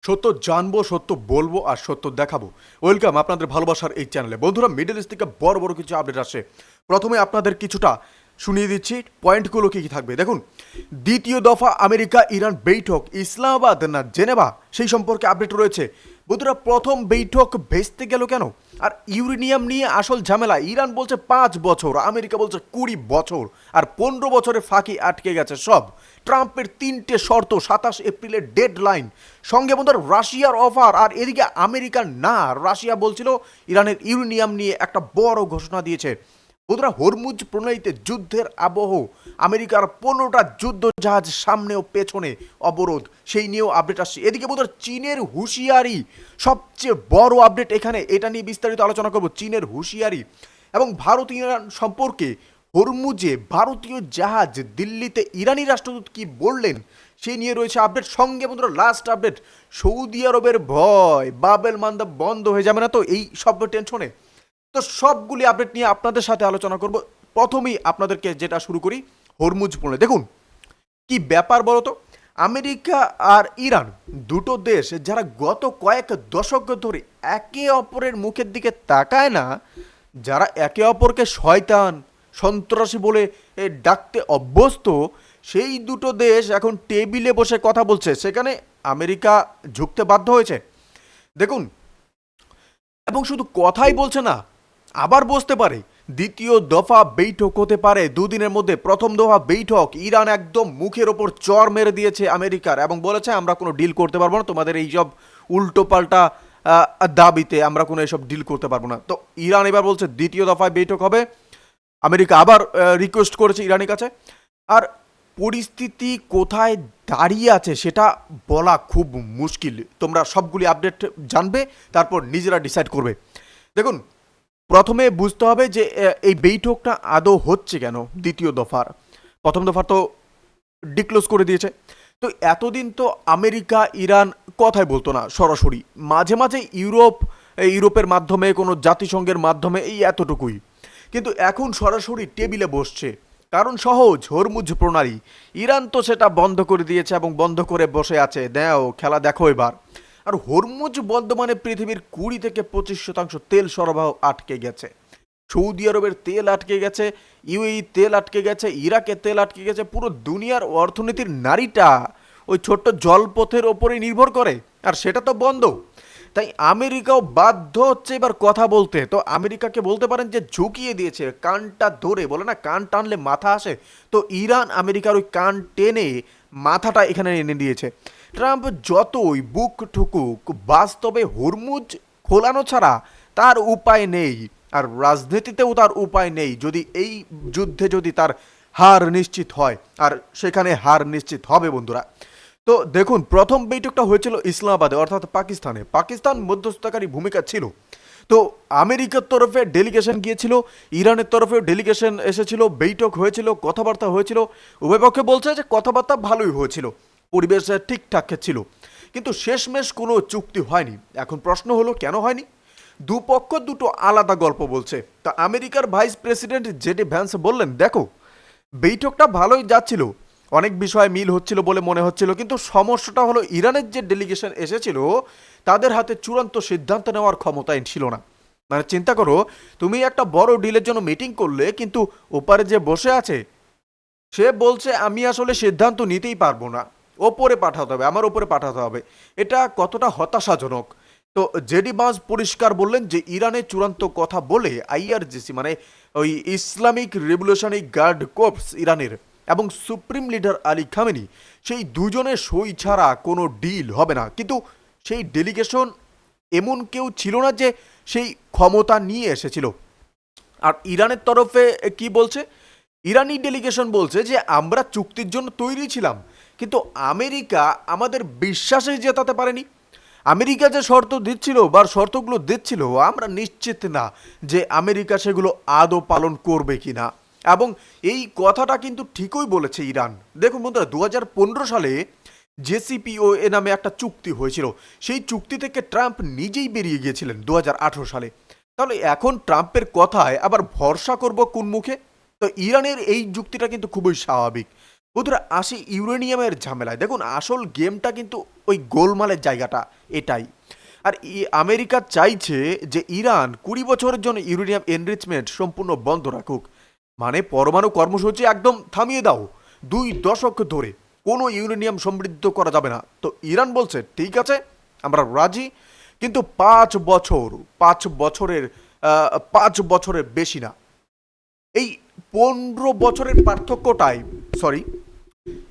সত্য জানবো, সত্য বলবো আর সত্য দেখাবো। ওয়েলকাম আপনাদের ভালোবাসার এই চ্যানেলে। বন্ধুরা, মিডল ইস্ট থেকে বড় বড় কিছু আপডেট আসে। প্রথমে আপনাদের কিছুটা শুনিয়ে দিচ্ছি পয়েন্টগুলো কী কী থাকবে। দেখুন, দ্বিতীয় দফা আমেরিকা ইরান বৈঠক ইসলামাবাদ না জেনেভা, সেই সম্পর্কে আপডেট রয়েছে। বন্ধুরা, প্রথম বৈঠক ভেস্তে গেল কেন? আর ইউরেনিয়াম নিয়ে আসল ঝামেলা। ইরান বলছে 5 বছর, আমেরিকা বলছে 20 বছর, আর 15 বছরে ফাঁকি আটকে গেছে সব। ট্রাম্পের 3টে শর্ত, 27 এপ্রিলের ডেড লাইন। সঙ্গে বন্ধুরা রাশিয়ার অফার, আর এদিকে আমেরিকার না। রাশিয়া বলছিল ইরানের ইউরেনিয়াম নিয়ে একটা বড় ঘোষণা দিয়েছে। বন্ধুরা, হরমুজ প্রণালীতে যুদ্ধের আবহ। আমেরিকার 15টা যুদ্ধ জাহাজ সামনে ও পেছনে অবরোধ, সেই নিয়েও আপডেট আসছে। এদিকে বন্ধুরা চীনের হুঁশিয়ারি, সবচেয়ে বড় আপডেট এখানে, এটা নিয়ে বিস্তারিত আলোচনা করব। চীনের হুঁশিয়ারি এবং ভারত ইরান সম্পর্কে। হরমুজে ভারতীয় জাহাজ, দিল্লিতে ইরানি রাষ্ট্রদূত কি বললেন সেই নিয়ে রয়েছে আপডেট। সঙ্গে বন্ধুরা লাস্ট আপডেট, সৌদি আরবের ভয় বাবেল মান্দা বন্ধ হয়ে যাবে না তো এই সব টেনশনে। তো সবগুলি আপডেট নিয়ে আপনাদের সাথে আলোচনা করব। প্রথমেই আপনাদেরকে যেটা শুরু করি, হরমুজ প্রণালী। দেখুন কি ব্যাপার বলো তো। আমেরিকা আর ইরান দুটো দেশ যারা গত কয়েক দশক ধরে একে অপরের মুখের দিকে তাকায় না, যারা একে অপরকে শয়তান সন্ত্রাসী বলে ডাকতে অভ্যস্ত, সেই দুটো দেশ এখন টেবিলে বসে কথা বলছে। সেখানে আমেরিকা ঝুঁকতে বাধ্য হয়েছে। দেখুন, এবং শুধু কথাই বলছে না, আবার বসতে পারে। দ্বিতীয় দফা বৈঠক হতে পারে দুদিনের মধ্যে। প্রথম দফা বৈঠক, ইরান একদম মুখের ওপর চর মেরে দিয়েছে আমেরিকার এবং বলেছে আমরা কোনো ডিল করতে পারবো না, তোমাদের এইসব উল্টো পাল্টা দাবিতে আমরা কোনো এসব ডিল করতে পারবো না। তো ইরান এবার বলছে দ্বিতীয় দফায় বৈঠক হবে। আমেরিকা আবার রিকোয়েস্ট করেছে ইরানের কাছে। আর পরিস্থিতি কোথায় দাঁড়িয়ে আছে সেটা বলা খুব মুশকিল। তোমরা সবগুলি আপডেট জানবে, তারপর নিজেরা ডিসাইড করবে। দেখুন, প্রথমে বুঝতে হবে যে এই বৈঠকটা আদৌ হচ্ছে কেন। দ্বিতীয় দফার, প্রথম দফার তো ডিক্লোজ করে দিয়েছে। তো এতদিন তো আমেরিকা ইরান কথাই বলতো না সরাসরি, মাঝে মাঝে ইউরোপের মাধ্যমে, কোনো জাতিসংঘের মাধ্যমে, এই এতটুকুই। কিন্তু এখন সরাসরি টেবিলে বসছে। কারণ সহজ, হরমুজ প্রণালী। ইরান তো সেটা বন্ধ করে দিয়েছে এবং বন্ধ করে বসে আছে, দেও খেলা দেখো এবার। আর হরমুজ বন্ধ মানে পৃথিবীর 20 থেকে 25% তেল সরবরাহ আটকে গেছে। সৌদি আরবের তেল আটকে গেছে, ইউএই তেল আটকে গেছে, ইরাকের তেল আটকে গেছে। পুরো দুনিয়ার অর্থনীতির নারীটা ওই ছোট্ট জলপথের ওপরেই নির্ভর করে, আর সেটা তো বন্ধ। তাই আমেরিকাও বাধ্য হচ্ছে এবার কথা বলতে। তো আমেরিকাকে বলতে পারেন যে ঝুঁকিয়ে দিয়েছে, কানটা ধরে, বলে না কান টানলে মাথা আসে, তো ইরান আমেরিকার ওই কান টেনে মাথাটা এখানে এনে দিয়েছে। ট্রাম্প যতই বুক ঠুকুক, বাস্তবে হরমুজ খোলানো ছাড়া তার উপায় নেই। আর রাজনীতিতেও তার উপায় নেই যদি এই যুদ্ধে যদি তার হার নিশ্চিত হয়, আর সেখানে হার নিশ্চিত হবে বন্ধুরা। তো দেখুন, প্রথম বৈঠকটা হয়েছিল ইসলামাবাদে, অর্থাৎ পাকিস্তানে। পাকিস্তান মধ্যস্থতাকারী ভূমিকা ছিল। তো আমেরিকার তরফে ডেলিগেশন গিয়েছিল, ইরানের তরফেও ডেলিগেশন এসেছিল, বৈঠক হয়েছিল, কথাবার্তা হয়েছিল। উভয় পক্ষে বলছে যে কথাবার্তা ভালোই হয়েছিল, পরিবেশ ঠিকঠাক ছিল, কিন্তু শেষমেশ কোনো চুক্তি হয়নি। এখন প্রশ্ন হলো কেন হয়নি? দুপক্ষ দুটো আলাদা গল্প বলছে। তা আমেরিকার ভাইস প্রেসিডেন্ট জেডি ভ্যান্স বললেন, দেখো বৈঠকটা ভালোই যাচ্ছিল, অনেক বিষয়ে মিল হচ্ছিল বলে মনে হচ্ছিল, কিন্তু সমস্যাটা হলো ইরানের যে ডেলিগেশন এসেছিল তাদের হাতে চূড়ান্ত সিদ্ধান্ত নেওয়ার ক্ষমতাই ছিল না। মানে চিন্তা করো, তুমি একটা বড় ডিলের জন্য মিটিং করলে, কিন্তু ওপারে যে বসে আছে সে বলছে আমি আসলে সিদ্ধান্ত নিতেই পারবো না, ওপরে পাঠাতে হবে, আমার ওপরে পাঠাতে হবে। এটা কতটা হতাশাজনক। তো জেডি বাজ পরিষ্কার বললেন যে ইরানের চূড়ান্ত কথা বলে আইআরজিসি, মানে ওই ইসলামিক রেভলিউশনারি গার্ড কোর্পস ইরানের, এবং সুপ্রিম লিডার আলী খামেনি, সেই দুজনের সই ছাড়া কোনো ডিল হবে না। কিন্তু সেই ডেলিগেশন এমন কেউ ছিল না যে সেই ক্ষমতা নিয়ে এসেছিল। আর ইরানের তরফে কি বলছে? ইরানি ডেলিগেশন বলছে যে আমরা চুক্তির জন্য তৈরি ছিলাম, কিন্তু আমেরিকা আমাদের বিশ্বাসে জেতাতে পারেনি। আমেরিকা যে শর্ত দিচ্ছিল বা শর্তগুলো দিচ্ছিল, আমরা নিশ্চিত না যে আমেরিকা সেগুলো আদৌ পালন করবে কিনা। এবং এই কথাটা কিন্তু ঠিকই বলেছে ইরান। দেখুন বন্ধুরা, 2015 সালে জেসিপিওএ নামে একটা চুক্তি হয়েছিল। সেই চুক্তি থেকে ট্রাম্প নিজেই বেরিয়ে গিয়েছিলেন 2018 সালে। তাহলে এখন ট্রাম্পের কথায় আবার ভরসা করব কোন মুখে? তো ইরানের এই যুক্তিটা কিন্তু খুবই স্বাভাবিক। বন্ধুরা আসি ইউরেনিয়ামের ঝামেলায়। দেখুন আসল গেমটা কিন্তু ওই গোলমালের জায়গাটা এটাই। আর আমেরিকা চাইছে যে ইরান 20 বছরের জন্য ইউরেনিয়াম এনরিচমেন্ট সম্পূর্ণ বন্ধ রাখুক। মানে পরমাণু কর্মসূচি একদম থামিয়ে দাও, 2 দশক ধরে কোনো ইউরেনিয়াম সমৃদ্ধ করা যাবে না। তো ইরান বলছে ঠিক আছে আমরা রাজি, কিন্তু 5 বছর, 5 বছরের 5 বছরের বেশি না। এই 15 বছরের পার্থক্যটাই, সরি,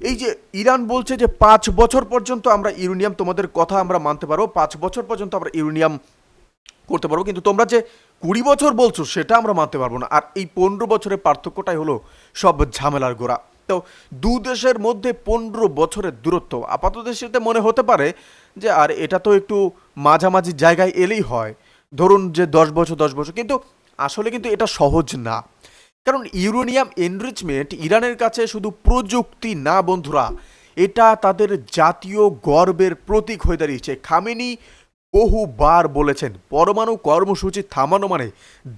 এই যে ইরান বলছে যে 5 বছর পর্যন্ত আমরা ইউরেনিয়াম, তোমাদের কথা আমরা মানতে পারবো, 5 বছর পর্যন্ত আমরা ইউরেনিয়াম করতে পারবো, কিন্তু তোমরা যে 20 বছর বলছো সেটা আমরা মানতে পারবো না। আর এই 15 বছরের পার্থক্যটাই হলো সব ঝামেলার গোড়া। তো দু দেশের মধ্যে 15 বছরের দূরত্ব আপাতত দৃষ্টিতে মনে হতে পারে যে আর এটা তো একটু মাঝামাঝি জায়গায় এলেই হয়, ধরুন যে 10 বছর 10 বছর, কিন্তু আসলে কিন্তু এটা সহজ না। কারণ ইউরেনিয়াম এনরিচমেন্ট ইরানের কাছে শুধু প্রযুক্তি না বন্ধুরা, এটা তাদের জাতীয় গর্বের প্রতীক হয়ে দাঁড়িয়েছে। খামেনি বহুবার বলেছেন পরমাণু কর্মসূচি থামানো মানে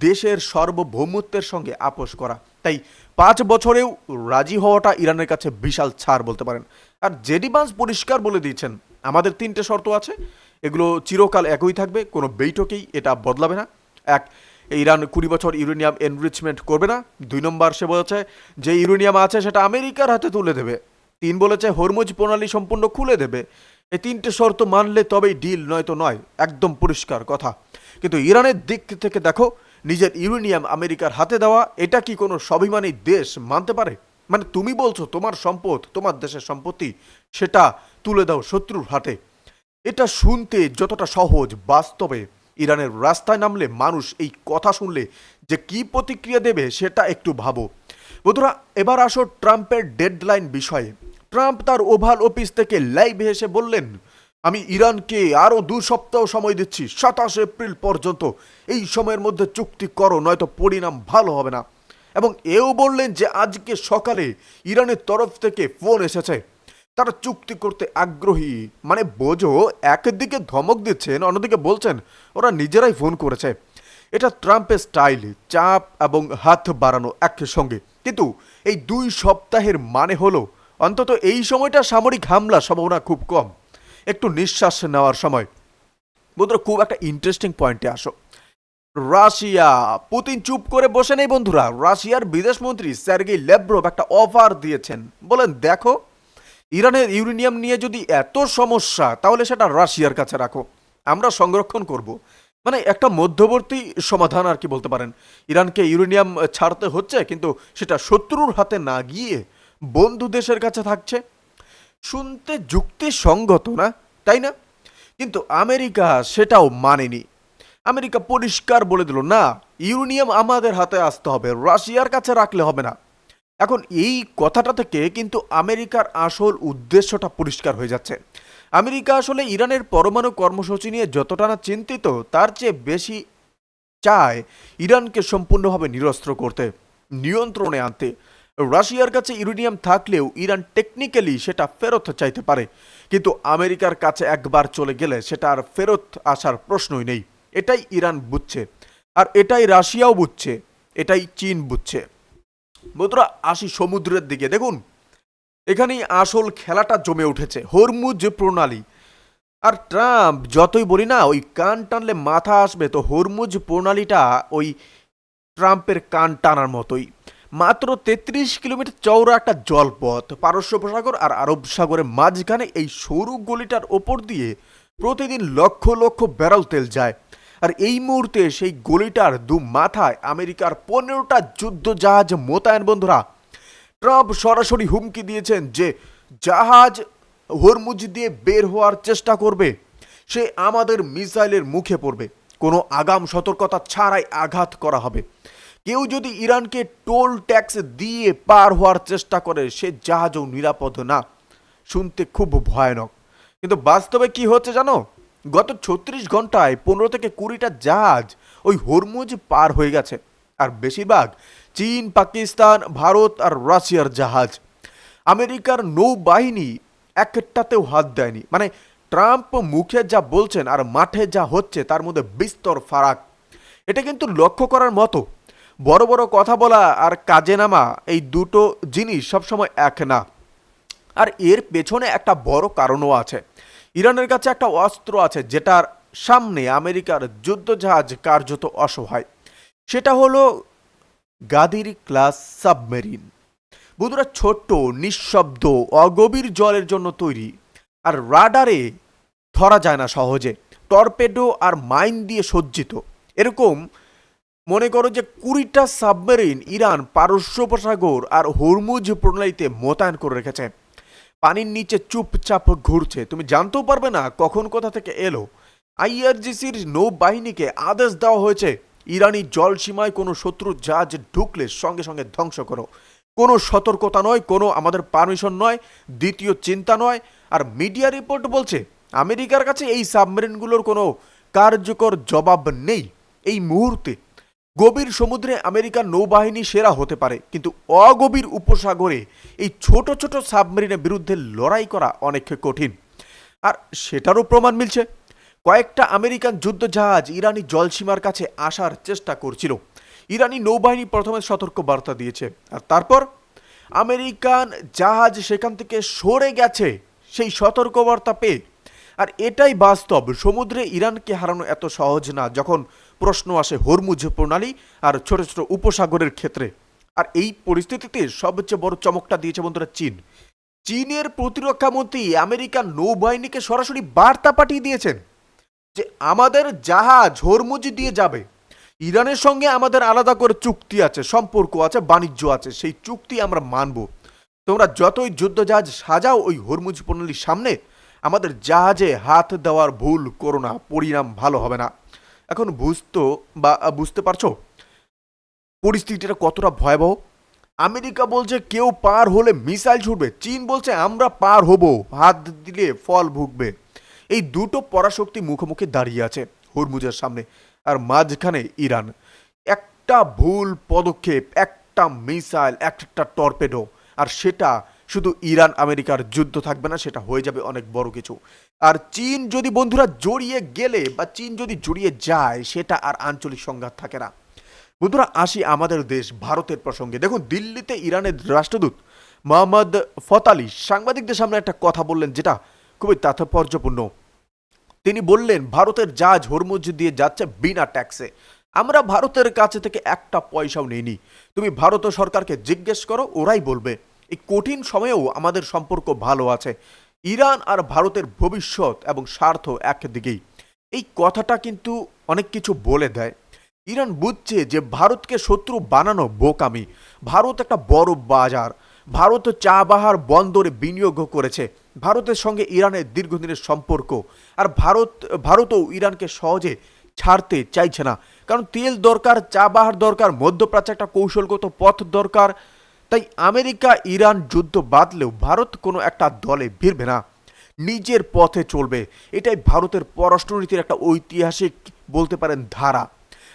দেশের সার্বভৌমত্বের সঙ্গে আপোষ করা। তাই 5 বছরেও রাজি হওয়াটা ইরানের কাছে বিশাল ছাড় বলতে পারেন। আর জেডি ভান্স পরিষ্কার বলে দিয়েছেন আমাদের 3টে শর্ত আছে, এগুলো চিরকাল একই থাকবে, কোনো বৈঠকেই এটা বদলাবে না। এক, ইরান 20 বছর ইউরেনিয়াম এনরিচমেন্ট করবে না। 2 নম্বর, সে বলেছে যে ইউরেনিয়াম আছে সেটা আমেরিকার হাতে তুলে দেবে। 3, বলেছে হরমুজ প্রণালী সম্পূর্ণ খুলে দেবে। এই 3টে শর্ত মানলে তবেই ডিল, নয়তো নয়, একদম পরিষ্কার কথা। কিন্তু ইরানের দিক থেকে দেখো, নিজের ইউরেনিয়াম আমেরিকার হাতে দেওয়া, এটা কি কোনো স্বাভিমানী দেশ মানতে পারে? মানে তুমি বলছো তোমার সম্পদ, তোমার দেশের সম্পত্তি, সেটা তুলে দাও শত্রুর হাতে। এটা শুনতে যতটা সহজ, বাস্তবে ইরানের রাস্তায় নামলে মানুষ এই কথা শুনলে যে কি প্রতিক্রিয়া দেবে সেটা একটু ভাবো। বন্ধুরা এবার আসো ট্রাম্পের ডেডলাইন বিষয়ে। ট্রাম্প তার ওভাল অফিস থেকে লাইভে এসে বললেন আমি ইরানকে আরও 2 সপ্তাহ সময় দিচ্ছি, 27 এপ্রিল পর্যন্ত। এই সময়ের মধ্যে চুক্তি করো, নয়তো পরিণাম ভালো হবে না। এবং এও বললেন যে আজকে সকালে ইরানের তরফ থেকে ফোন এসেছে, তারা চুক্তি করতে আগ্রহী। মানে বোঝো, একদিকে ধমক দিচ্ছেন, অন্যদিকে বলছেন ওরা নিজেরাই ফোন করেছে। এটা ট্রাম্পের স্টাইল, চাপ এবং হাত বাড়ানো একসঙ্গে। কিন্তু এই 2 সপ্তাহের মানে হলো অন্তত এই সময়টা সামরিক হামলার সম্ভাবনা খুব কম, একটু নিঃশ্বাস নেওয়ার সময়। বন্ধুরা খুব একটা ইন্টারেস্টিং পয়েন্টে আসো। রাশিয়া, পুতিন চুপ করে বসে নেই বন্ধুরা। রাশিয়ার বিদেশমন্ত্রী সার্গেই ল্যাভরভ একটা অফার দিয়েছেন, বলেন দেখো ইরানের ইউরেনিয়াম নিয়ে যদি এত সমস্যা, তাহলে সেটা রাশিয়ার কাছে রাখো, আমরা সংরক্ষণ করব। মানে একটা মধ্যবর্তী সমাধান আর কি বলতে পারেন। ইরানকে ইউরেনিয়াম ছাড়তে হচ্ছে, কিন্তু সেটা শত্রুর হাতে না গিয়ে বন্ধু দেশের কাছে থাকছে। শুনতে যুক্তিসঙ্গত না, তাই না? কিন্তু আমেরিকা সেটাও মানেনি। আমেরিকা পরিষ্কার বলে দিল না, ইউরেনিয়াম আমাদের হাতে আসতে হবে, রাশিয়ার কাছে রাখলে হবে না। এখন এই কথাটা থেকে কিন্তু আমেরিকার আসল উদ্দেশ্যটা পরিষ্কার হয়ে যাচ্ছে। আমেরিকা আসলে ইরানের পরমাণু কর্মসূচি নিয়ে যতটা না চিন্তিত, তার চেয়ে বেশি চায় ইরানকে সম্পূর্ণভাবে নিরস্ত্র করতে, নিয়ন্ত্রণে আনতে। রাশিয়ার কাছে ইউরেনিয়াম থাকলেও ইরান টেকনিক্যালি সেটা ফেরত চাইতে পারে, কিন্তু আমেরিকার কাছে একবার চলে গেলে সেটা আর ফেরত আসার প্রশ্নই নেই। এটাই ইরান বুঝছে, আর এটাই রাশিয়াও বুঝছে, এটাই চীন বুঝছে। বন্ধুরা আসি সমুদ্রের দিকে। দেখুন এখানেই আসল খেলাটা জমে উঠেছে, হরমুজ প্রণালী। আর ট্রাম্প যতই বলি না ওই কান টানলে মাথা আসবে, তো হরমুজ প্রণালীটা ওই ট্রাম্পের কান টানার মতোই। মাত্র 33 কিলোমিটার চওড়া একটা জলপথ, পারস্য উপসাগর আর আরব সাগরের মাঝখানে এই সরু গলিটার ওপর দিয়ে প্রতিদিন লক্ষ লক্ষ ব্যারেল তেল যায়। আর এই মুহূর্তে সেই গলিটার মাথায় আমেরিকার 15টা যুদ্ধ জাহাজ মোতায়েন। বন্ধুরা ট্রাম্প সরাসরি হুমকি দিয়েছেন যে জাহাজ হরমুজ দিয়ে বের হওয়ার চেষ্টা করবে, সে আমাদের মিসাইলের মুখে পড়বে, কোনো আগাম সতর্কতা ছাড়াই আঘাত করা হবে। কেউ যদি ইরানকে টোল ট্যাক্স দিয়ে পার হওয়ার চেষ্টা করে, সে জাহাজও নিরাপদ না। শুনতে খুব ভয়ানক, কিন্তু বাস্তবে কি হচ্ছে জানো? গত 36 ঘন্টায় 15 থেকে 20টা জাহাজ ওই হরমুজ পার হয়ে গেছে, আর বেশিরভাগ চীন, পাকিস্তান, ভারত আর রাশিয়ার জাহাজ। আমেরিকার নৌবাহিনী একটাতেও হাত দেয়নি। মানে ট্রাম্প মুখে যা বলছেন আর মাঠে যা হচ্ছে তার মধ্যে বিস্তর ফারাক। এটা কিন্তু লক্ষ্য করার মতো। বড় বড় কথা বলা আর কাজে নামা, এই দুটো জিনিস সবসময় এক না। আর এর পেছনে একটা বড় কারণও আছে। ইরানের কাছে একটা অস্ত্র আছে যেটার সামনে আমেরিকার যুদ্ধজাহাজ কার্যত অসহায়। সেটা হলো গাদির ক্লাস সাবমেরিন। বন্ধুরা, ছোট্ট, নিঃশব্দ, অগভীর জলের জন্য তৈরি, আর রাডারে ধরা যায় না সহজে, টর্পেডো আর মাইন দিয়ে সজ্জিত। এরকম মনে করো যে 20টা সাবমেরিন ইরান পারস্য উপসাগর আর হরমুজ প্রণালীতে মোতায়েন করে রেখেছে। পানির নিচে চুপচাপ ঘুরছে, তুমি জানতেও পারবে না কখন কোথা থেকে এলো। আইআরজিসির নৌবাহিনীকে আদেশ দেওয়া হয়েছে ইরানি জলসীমায় কোনো শত্রু জাহাজ ঢুকলে সঙ্গে সঙ্গে ধ্বংস করো। কোনো সতর্কতা নয়, কোনো আমাদের পারমিশন নয়, দ্বিতীয় চিন্তা নয়। আর মিডিয়া রিপোর্ট বলছে আমেরিকার কাছে এই সাবমেরিনগুলোর কোনো কার্যকর জবাব নেই এই মুহূর্তে। গভীর সমুদ্রে আমেরিকার নৌবাহিনী সেরা হতে পারে, কিন্তু অগভীর উপসাগরে এই ছোট ছোট সাবমেরিনের বিরুদ্ধে লড়াই করা অনেক কঠিন। আর সেটারও প্রমাণ মিলছে। কয়েকটা আমেরিকান যুদ্ধজাহাজ ইরানি জলসীমার কাছে আসার চেষ্টা করছিল। ইরানি নৌবাহিনী প্রথমে সতর্ক বার্তা দিয়েছে, আর তারপর আমেরিকান জাহাজ সেখান থেকে সরে গেছে সেই সতর্কবার্তা পেয়ে। আর এটাই বাস্তব, সমুদ্রে ইরানকে হারানো এত সহজ না যখন প্রশ্ন আসে হরমুজ প্রণালী আর ছোট ছোট উপসাগরের ক্ষেত্রে। আর এই পরিস্থিতিতে সবচেয়ে বড় চমকটা দিয়েছে বন্ধুরা চীন। চীনের প্রতিরক্ষা মন্ত্রী আমেরিকান নৌবাহিনীকে সরাসরি বার্তা পাঠিয়ে দিয়েছেন যে আমাদের জাহাজ হরমুজ দিয়ে যাবে, ইরানের সঙ্গে আমাদের আলাদা করে চুক্তি আছে, সম্পর্ক আছে, বাণিজ্য আছে, সেই চুক্তি আমরা মানব। তোমরা যতই যুদ্ধজাহাজ সাজাও ওই হরমুজ প্রণালীর সামনে, আমাদের জাহাজে হাত দেওয়ার ভুল করো না, পরিণাম ভালো হবে না। এখন বুঝতে পারছো পরিস্থিতিটা কতটা ভয়াবহ? আমেরিকা বলছে কেউ পার হলে মিসাইল ছুটবে, চীন বলছে আমরা পার হব, হাত দিলে ফল ভুগবে। এই দুটো পরাশক্তি মুখোমুখি দাঁড়িয়ে আছে হরমুজের সামনে, আর মাঝখানে ইরান। একটা ভুল পদক্ষেপ, একটা মিসাইল, একটা টর্পেডো, আর সেটা শুধু ইরান আমেরিকার যুদ্ধ থাকবে না, সেটা হয়ে যাবে অনেক বড় কিছু। আর চীন যদি বন্ধুরা জড়িয়ে গেলে বা চীন যদি জড়িয়ে যায়, সেটা আর আঞ্চলিক সংঘাত থাকে না। বন্ধুরা, আসি আমাদের দেশ ভারতের প্রসঙ্গে। দেখুন, দিল্লিতে ইরানের রাষ্ট্রদূত মোহাম্মদ ফতালি সাংবাদিকদের সামনে একটা কথা বললেন যেটা খুবই তাৎপর্যপূর্ণ। তিনি বললেন ভারতের জাহাজ হরমুজ দিয়ে যাচ্ছে বিনা ট্যাক্সে, আমরা ভারতের কাছে থেকে একটা পয়সাও নেইনি। তুমি ভারত সরকারকে জিজ্ঞেস করো, ওরাই বলবে। এই কঠিন সময়েও আমাদের সম্পর্ক ভালো আছে। ইরান আর ভারতের ভবিষ্যৎ এবং স্বার্থ একদিকেই। এই কথাটা কিন্তু অনেক কিছু বলে দেয়। ইরান বুঝছে যে ভারতকে শত্রু বানানো বোকামি। ভারত একটা বড় বাজার, ভারত চাবাহার বন্দরে বিনিয়োগ করেছে, ভারতের সঙ্গে ইরানের দীর্ঘদিনের সম্পর্ক। আর ভারতও ইরানকে সহজে ছাড়তে চাইছে না, কারণ তেল দরকার, চাবাহার দরকার, মধ্যপ্রাচ্যে একটা কৌশলগত পথ দরকার। তাই আমেরিকা ইরান যুদ্ধ বাঁধলেও ভারত কোনো একটা দলে ভিড়বে না, নিজের পথে চলবে। এটাই ভারতের পররাষ্ট্রনীতির একটা ঐতিহাসিক বলতে পারেন ধারা।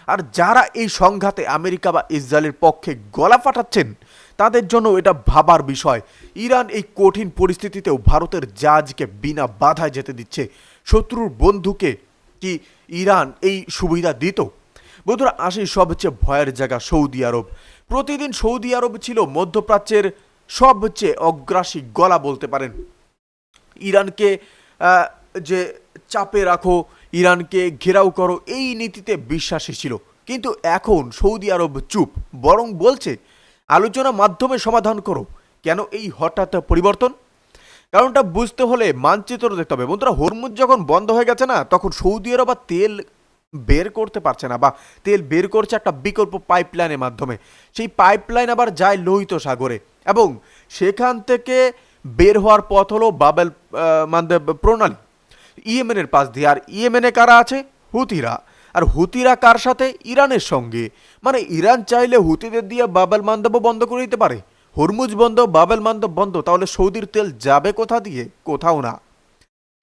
আর যারা এই সংঘাতে আমেরিকা বা ইসরায়েলের পক্ষে গলা ফাটাচ্ছেন, তাদের জন্য এটা ভাবার বিষয়। ইরান এই কঠিন পরিস্থিতিতেও ভারতের জাহাজকে বিনা বাধায় যেতে দিচ্ছে। শত্রুর বন্ধুকে কি ইরান এই সুবিধা দিত? বন্ধুরা, আসি সবচেয়ে ভয়ের জায়গা সৌদি আরব। প্রতিদিন সৌদি আরব ছিল মধ্যপ্রাচ্যের সবচেয়ে অগ্রাসী গলা বলতে পারেন। ইরানকে যে চাপে রাখো, ইরানকে ঘেরাও করো, এই নীতিতে বিশ্বাসী ছিল। কিন্তু এখন সৌদি আরব চুপ, বরং বলছে আলোচনার মাধ্যমে সমাধান করো। কেন এই হঠাৎ পরিবর্তন? কারণটা বুঝতে হলে মানচিত্র দেখতে হবে। বন্ধুরা, হরমুজ যখন বন্ধ হয়ে গেছে না, তখন সৌদি আরব আর তেল বের করতে পারছে না, বা তেল বের করছে একটা বিকল্প পাইপলাইনের মাধ্যমে। সেই পাইপলাইন আবার যায় লোহিত সাগরে, এবং সেখান থেকে বের হওয়ার পথ হলো বাবেল মানদেব প্রণালী, ইয়েমেনের পাশ দিয়ে। আর ইয়েমেনে কারা আছে? হুতিরা। আর হুতিরা কার সাথে? ইরানের সঙ্গে। মানে ইরান চাইলে হুতিদের দিয়ে বাবেল মানদেবও বন্ধ করে দিতে পারে। হরমুজ বন্ধ, বাবেল মানদেব বন্ধ, তাহলে সৌদির তেল যাবে কোথা দিয়ে? কোথাও না।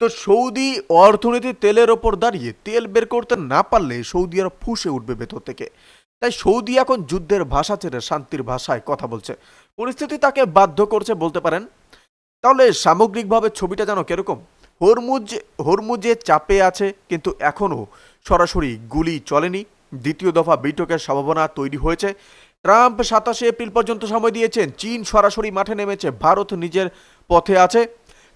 তো সৌদি অর্থনীতি তেলের ওপর দাঁড়িয়ে, তেল বের করতে না পারলে সৌদি আরব ফুঁসে উঠবে ভেতর থেকে। তাই সৌদি এখন যুদ্ধের ভাষা ছেড়ে শান্তির ভাষায় কথা বলছে। পরিস্থিতি তাকে বাধ্য করছে বলতে পারেন। তাহলে সামগ্রিকভাবে ছবিটা যেন কিরকম? হরমুজে চাপে আছে, কিন্তু এখনও সরাসরি গুলি চলেনি। দ্বিতীয় দফা বৈঠকের সম্ভাবনা তৈরি হয়েছে। ট্রাম্প 27 এপ্রিল পর্যন্ত সময় দিয়েছেন। চীন সরাসরি মাঠে নেমেছে। ভারত নিজের পথে আছে,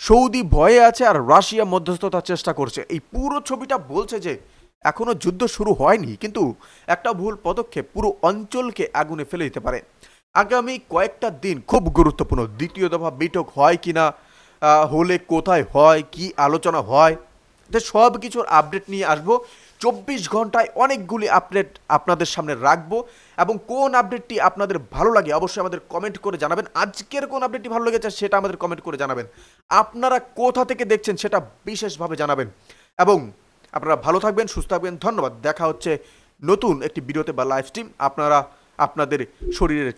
সৌদি ভয়ে আছে, আর রাশিয়া মধ্যস্থতার চেষ্টা করছে। এই পুরো ছবিটা বলছে যে এখনো যুদ্ধ শুরু হয়নি, কিন্তু একটা ভুল পদক্ষেপ পুরো অঞ্চলকে আগুনে ফেলে দিতে পারে। আগামী কয়েকটা দিন খুব গুরুত্বপূর্ণ। দ্বিতীয় দফা বৈঠক হয় কিনা, হলে কোথায় হয়, কি আলোচনা হয়, যে সব কিছুর আপডেট নিয়ে আসবো। 24 ঘন্টায় অনেকগুলি আপডেট আপনাদের সামনে রাখবো, এবং কোন আপডেটটি আপনাদের ভালো লাগে অবশ্যই আমাদের কমেন্ট করে জানাবেন। আজকের কোন আপডেটটি ভালো লেগেছে সেটা আমাদের কমেন্ট করে জানাবেন। আপনারা কোথা থেকে দেখছেন সেটা বিশেষভাবে জানাবেন, এবং আপনারা ভালো থাকবেন, সুস্থ থাকবেন। ধন্যবাদ। দেখা হচ্ছে নতুন একটি ভিডিওতে বা লাইভ স্ট্রিম। আপনারা আপনাদের শরীরের